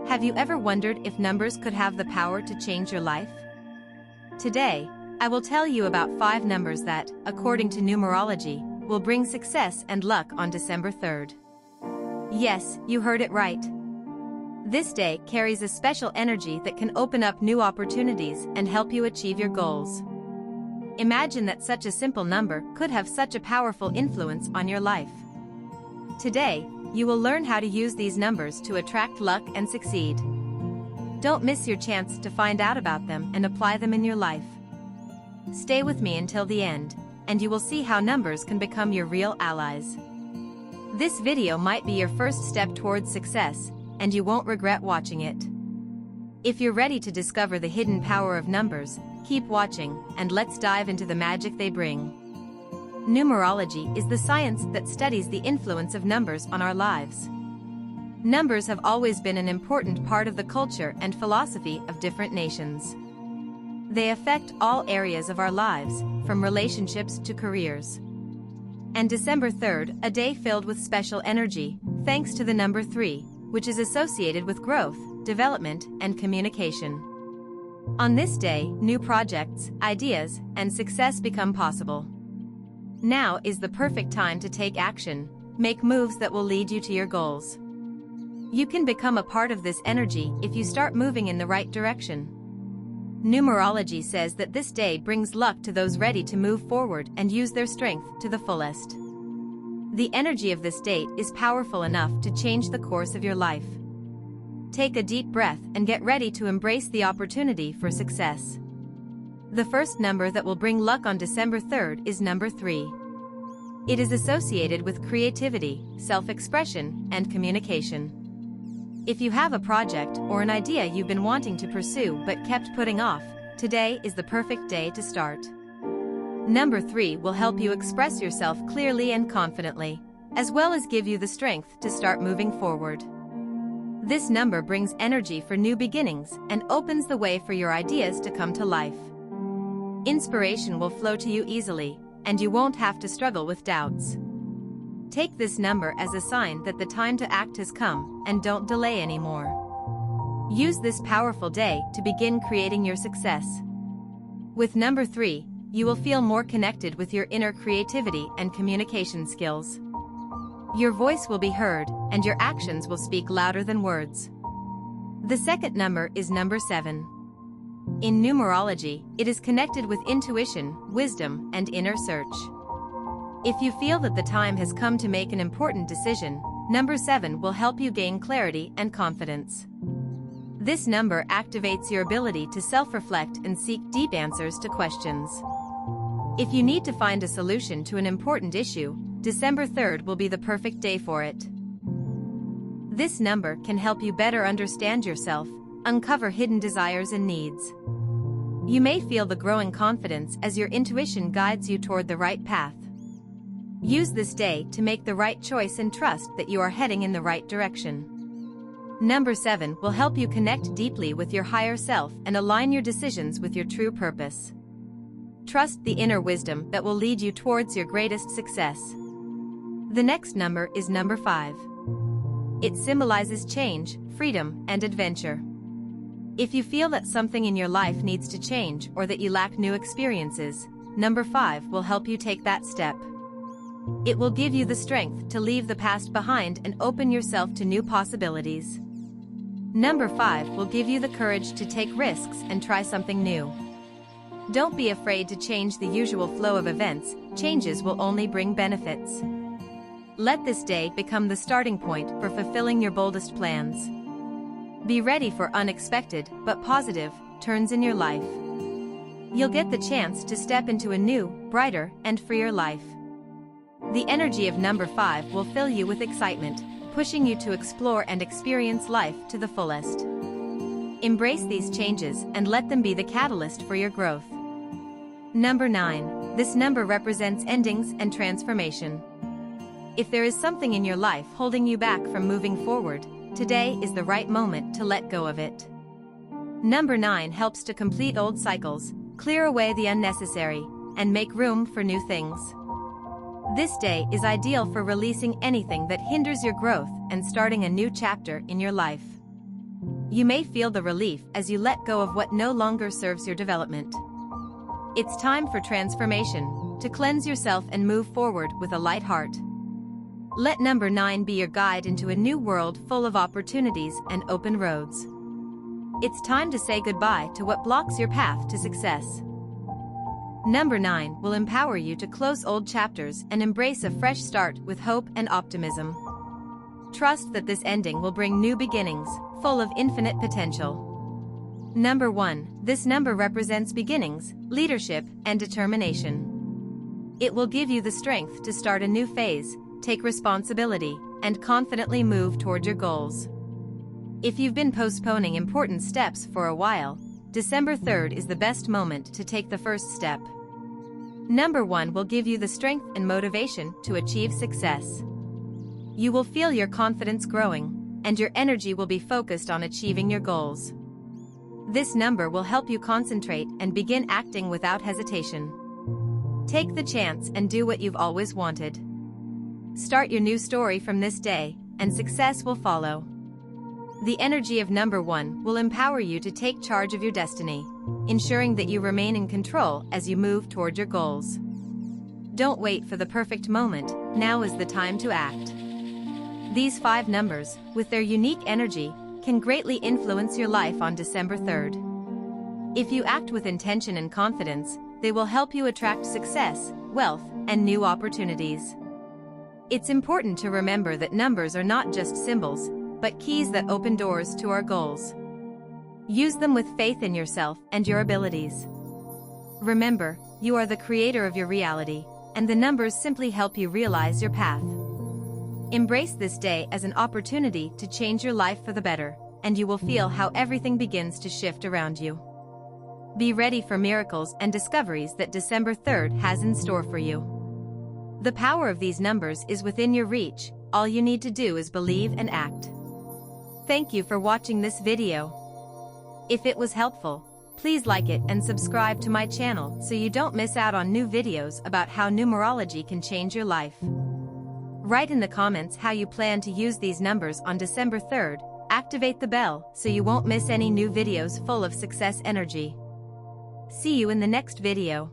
Have you ever wondered if numbers could have the power to change your life? Today, I will tell you about 5 numbers that, according to numerology, will bring success and luck on December 3rd. Yes, you heard it right. This day carries a special energy that can open up new opportunities and help you achieve your goals. Imagine that such a simple number could have such a powerful influence on your life. Today, you will learn how to use these numbers to attract luck and succeed. Don't miss your chance to find out about them and apply them in your life. Stay with me until the end, and you will see how numbers can become your real allies. This video might be your first step towards success, and you won't regret watching it. If you're ready to discover the hidden power of numbers, keep watching, and let's dive into the magic they bring. Numerology is the science that studies the influence of numbers on our lives. Numbers have always been an important part of the culture and philosophy of different nations. They affect all areas of our lives, from relationships to careers. And December 3rd, a day filled with special energy, thanks to the number 3, which is associated with growth, development, and communication. On this day, new projects, ideas, and success become possible. Now is the perfect time to take action, make moves that will lead you to your goals. You can become a part of this energy if you start moving in the right direction. Numerology says that this day brings luck to those ready to move forward and use their strength to the fullest. The energy of this date is powerful enough to change the course of your life. Take a deep breath and get ready to embrace the opportunity for success. The first number that will bring luck on December 3rd is number 3. It is associated with creativity, self-expression, and communication. If you have a project or an idea you've been wanting to pursue but kept putting off, today is the perfect day to start. Number 3 will help you express yourself clearly and confidently, as well as give you the strength to start moving forward. This number brings energy for new beginnings and opens the way for your ideas to come to life. Inspiration will flow to you easily, and you won't have to struggle with doubts. Take this number as a sign that the time to act has come, and don't delay anymore. Use this powerful day to begin creating your success. With number 3, you will feel more connected with your inner creativity and communication skills. Your voice will be heard, and your actions will speak louder than words. The second number is number 7. In numerology, it is connected with intuition, wisdom, and inner search. If you feel that the time has come to make an important decision, number 7 will help you gain clarity and confidence. This number activates your ability to self-reflect and seek deep answers to questions. If you need to find a solution to an important issue, December 3rd will be the perfect day for it. This number can help you better understand yourself, uncover hidden desires and needs. You may feel the growing confidence as your intuition guides you toward the right path. Use this day to make the right choice and trust that you are heading in the right direction. Number 7 will help you connect deeply with your higher self and align your decisions with your true purpose. Trust the inner wisdom that will lead you towards your greatest success. The next number is number 5. It symbolizes change, freedom, and adventure. If you feel that something in your life needs to change or that you lack new experiences, number 5 will help you take that step. It will give you the strength to leave the past behind and open yourself to new possibilities. Number 5 will give you the courage to take risks and try something new. Don't be afraid to change the usual flow of events, changes will only bring benefits. Let this day become the starting point for fulfilling your boldest plans. Be ready for unexpected, but positive, turns in your life. You'll get the chance to step into a new, brighter, and freer life. The energy of number 5 will fill you with excitement, pushing you to explore and experience life to the fullest. Embrace these changes and let them be the catalyst for your growth. Number 9. This number represents endings and transformation. If there is something in your life holding you back from moving forward, today is the right moment to let go of it. Number 9 helps to complete old cycles, clear away the unnecessary, and make room for new things. This day is ideal for releasing anything that hinders your growth and starting a new chapter in your life. You may feel the relief as you let go of what no longer serves your development. It's time for transformation, to cleanse yourself and move forward with a light heart. Let number 9 be your guide into a new world full of opportunities and open roads. It's time to say goodbye to what blocks your path to success. Number 9 will empower you to close old chapters and embrace a fresh start with hope and optimism. Trust that this ending will bring new beginnings, full of infinite potential. Number 1, this number represents beginnings, leadership, and determination. It will give you the strength to start a new phase, take responsibility, and confidently move toward your goals. If you've been postponing important steps for a while, December 3rd is the best moment to take the first step. Number 1 will give you the strength and motivation to achieve success. You will feel your confidence growing, and your energy will be focused on achieving your goals. This number will help you concentrate and begin acting without hesitation. Take the chance and do what you've always wanted. Start your new story from this day, and success will follow. The energy of number 1 will empower you to take charge of your destiny, ensuring that you remain in control as you move toward your goals. Don't wait for the perfect moment, now is the time to act. These 5 numbers, with their unique energy, can greatly influence your life on December 3rd. If you act with intention and confidence, they will help you attract success, wealth, and new opportunities. It's important to remember that numbers are not just symbols, but keys that open doors to our goals. Use them with faith in yourself and your abilities. Remember, you are the creator of your reality, and the numbers simply help you realize your path. Embrace this day as an opportunity to change your life for the better, and you will feel how everything begins to shift around you. Be ready for miracles and discoveries that December 3rd has in store for you. The power of these numbers is within your reach, all you need to do is believe and act. Thank you for watching this video. If it was helpful, please like it and subscribe to my channel so you don't miss out on new videos about how numerology can change your life. Write in the comments how you plan to use these numbers on December 3rd, activate the bell so you won't miss any new videos full of success energy. See you in the next video.